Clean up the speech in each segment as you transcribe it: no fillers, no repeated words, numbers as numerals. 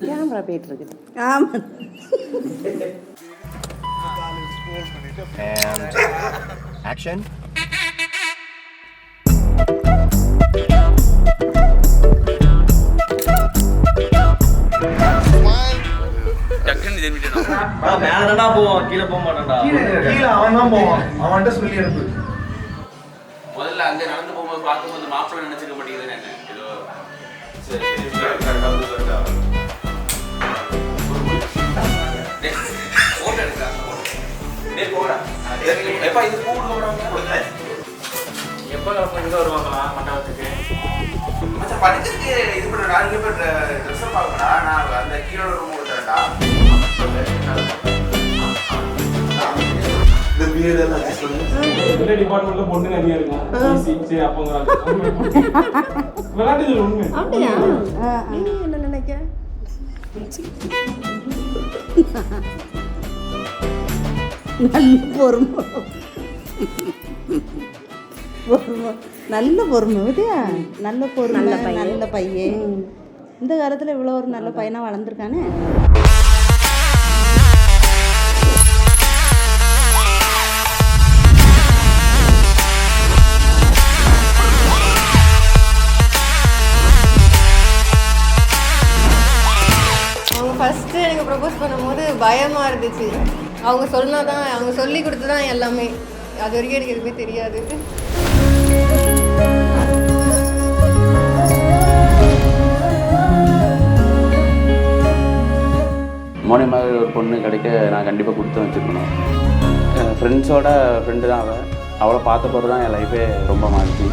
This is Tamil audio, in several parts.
கேமரா போயிட்டு இருக்குது. ஆமாம். And action. மேலடா போவான், கீழே போக மாட்டான்டா. கீழே அவன் தான் போவான். அவன்கிட்ட சொல்லி அனுப்பு. முதல்ல அங்க நடந்து போகும்போது பார்க்கும்போது மாப்பிள்ளை நினைச்சுக்க மாட்டேங்குது. என்ன ஏதோ போட்டோ எடுக்கா போடா. எப்ப இது கூப்பிடுவாங்க? எப்ப இங்க வருவாங்களா மண்டபத்துக்கு? மச்சான் படிக்கிறதுக்கு இது பண்ணடா. இங்க போய் ட்ரெஸ் பார்க்கடா. நான் அந்த கீழே ரூம் கொடுத்துறேன்டா. இந்த பியர்ட் எல்லாம் சொல்லுங்க. டிபார்ட்மெண்ட்ல பொண்ணு நிறைய இருக்கும். சரி அப்பங்கறாங்க. விளையாட்டு உண்மை. அப்படியா? நீ என்ன நினைக்கிற? நல்ல பொறுமை. நல்ல பொறுமை விதியா, நல்ல பொறுமை, நல்ல பையன். இந்த காலத்தில் இவ்வளோ ஒரு நல்ல பையனாக வளர்ந்துருக்கானே. அவங்க ஃபஸ்ட்டு எனக்கு ப்ரப்போஸ் பண்ணும்போது பயமாக இருந்துச்சு. அவங்க சொன்னால் தான், அவங்க சொல்லி கொடுத்து தான் எல்லாமே. அது வரைக்கும் எனக்கு எதுவுமே தெரியாது. மோனி மாதிரி ஒரு பொண்ணு கிடைக்க நான் கண்டிப்பாக கொடுத்து வச்சுருக்கணும். ஃப்ரெண்ட்ஸோட ஃப்ரெண்டு தான் அவளை பார்த்த பிறகு தான் என் லைஃபே ரொம்ப மாறிச்சு.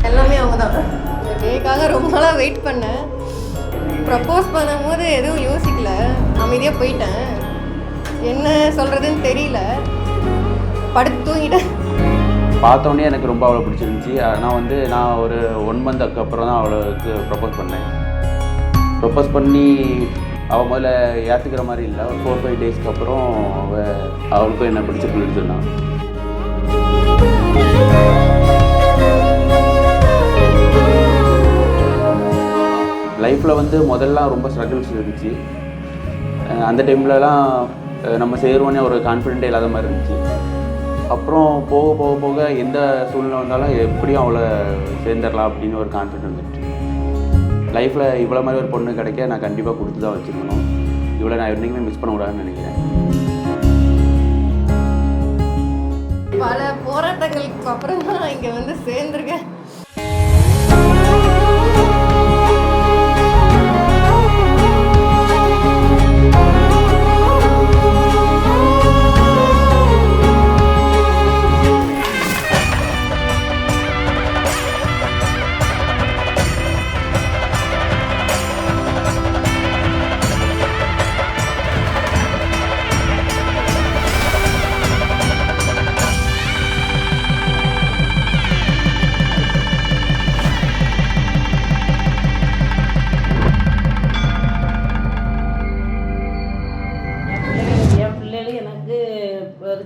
எல்லாமே அவங்க தான். டேக்காக ரொம்ப நாளாக வெயிட் பண்ணேன். ப்ரப்போஸ் பண்ணும்போது எதுவும் யோசிக்கல, அமைதியாக போயிட்டேன். என்ன சொல்கிறதுன்னு தெரியல, படுத்து தூங்கிட்டேன். பார்த்தோன்னே எனக்கு ரொம்ப அவளை பிடிச்சிருந்துச்சி. ஆனால் நான் ஒரு 1 மந்த்துக்கு அப்புறம் தான் அவளுக்கு ப்ரப்போஸ் பண்ணேன். ப்ரப்போஸ் பண்ணி அவள் முதல்ல ஏற்றுக்கிற மாதிரி இல்லை. ஒரு 4-5 டேஸ்க்கு அப்புறம் அவளுக்கும் என்ன பிடிச்சிருக்குன்னு சொன்னான். லைஃப்பில் முதல்லாம் ரொம்ப ஸ்ட்ரகிள்ஸ் இருந்துச்சு. அந்த டைம்லலாம் நம்ம சேருவோன்னே ஒரு கான்ஃபிடென்ட்டே இல்லாத மாதிரி இருந்துச்சு. அப்புறம் போக போக போக எந்த சூழ்நிலை வந்தாலும் எப்படியும் அவளை சேர்ந்துடலாம் அப்படின்னு ஒரு கான்ஃபிடென்ட் வந்துட்டு. லைஃப்பில் இவ்வளோ மாதிரி ஒரு பொண்ணு கிடைக்க நான் கண்டிப்பாக கொடுத்து தான் வச்சுருக்கணும். இவ்வளோ நான் என்றைக்குமே மிஸ் பண்ணக்கூடாதுன்னு நினைக்கிறேன். பல போராட்டங்களுக்கு அப்புறம் தான் இங்கே சேர்ந்துருக்கேன்.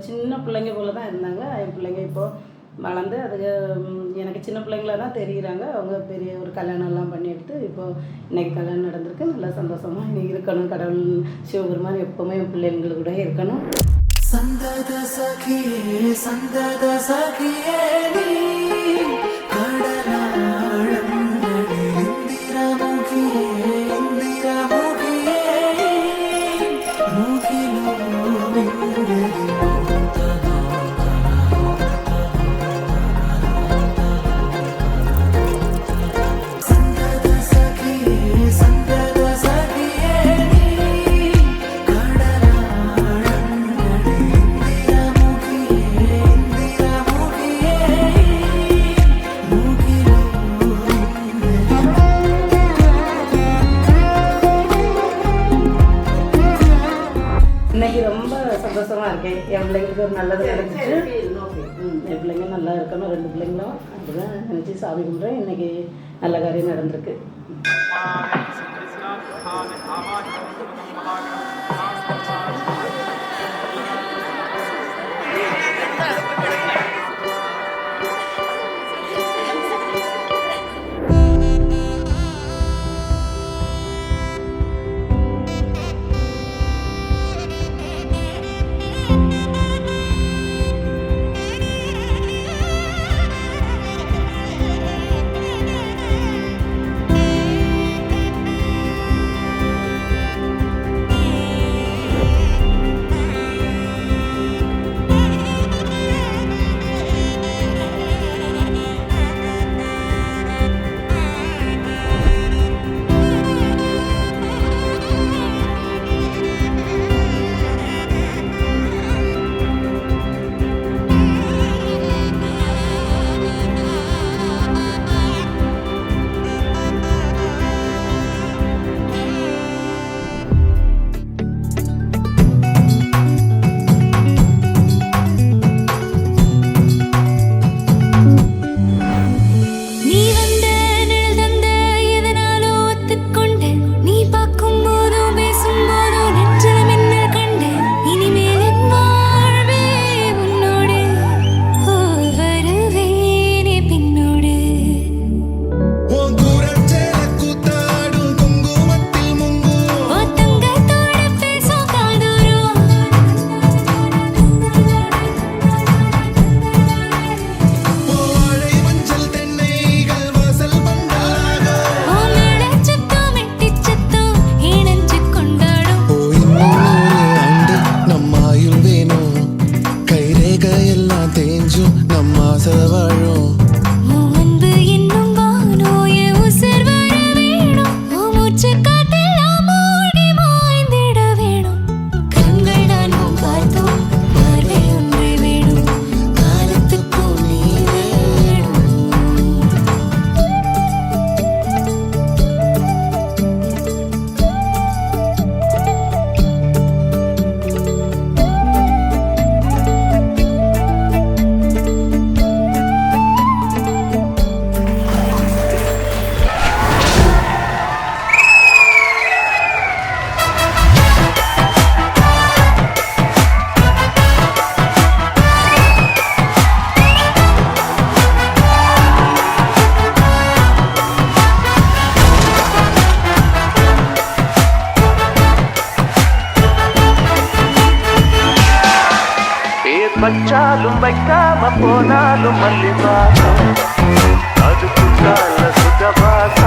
சின்ன பிள்ளைங்க போல தான் இருந்தாங்க. என் பிள்ளைங்க இப்போது வளர்ந்து அதுக்கு எனக்கு சின்ன பிள்ளைங்கள தான் தெரிகிறாங்க. அவங்க பெரிய ஒரு கல்யாணம்லாம் பண்ணி எடுத்து இப்போது இன்றைக்கி கல்யாணம் நடந்திருக்கு. நல்லா சந்தோஷமாக இன்றைக்கி இருக்கணும். கடவுள் சிவபெருமான் எப்போவுமே என் பிள்ளைங்களு கூட இருக்கணும். சந்தத சகியே சந்தத சகியே சந்தோஷமாக இருக்கேன். என் பிள்ளைங்களுக்கு ஒரு நல்லது நடந்துச்சு. என் பிள்ளைங்க நல்லா இருக்கணும். 2 பிள்ளைங்களும் அப்படிதான் நினச்சி சாமி கும்பிட்றேன். இன்றைக்கி நல்ல காரியம் நடந்திருக்கு. மனசுல வாழும் உன் அன்பு இன்னும் வானோய உசிர் வர வேணும் உன் மூச்சு காத்தெல்லாம் மூழ்கி மாய்ந்திட வேணும் கண்கள் நானும் பார்த்தோம் பார்வை ஒன்றே வேணும் காலத்துக்கும் நீ வேணும் பேர் வச்சாலும் வைக்காம போனாலும் மல்லி வாசம் அது குற்றால சுகவாசம்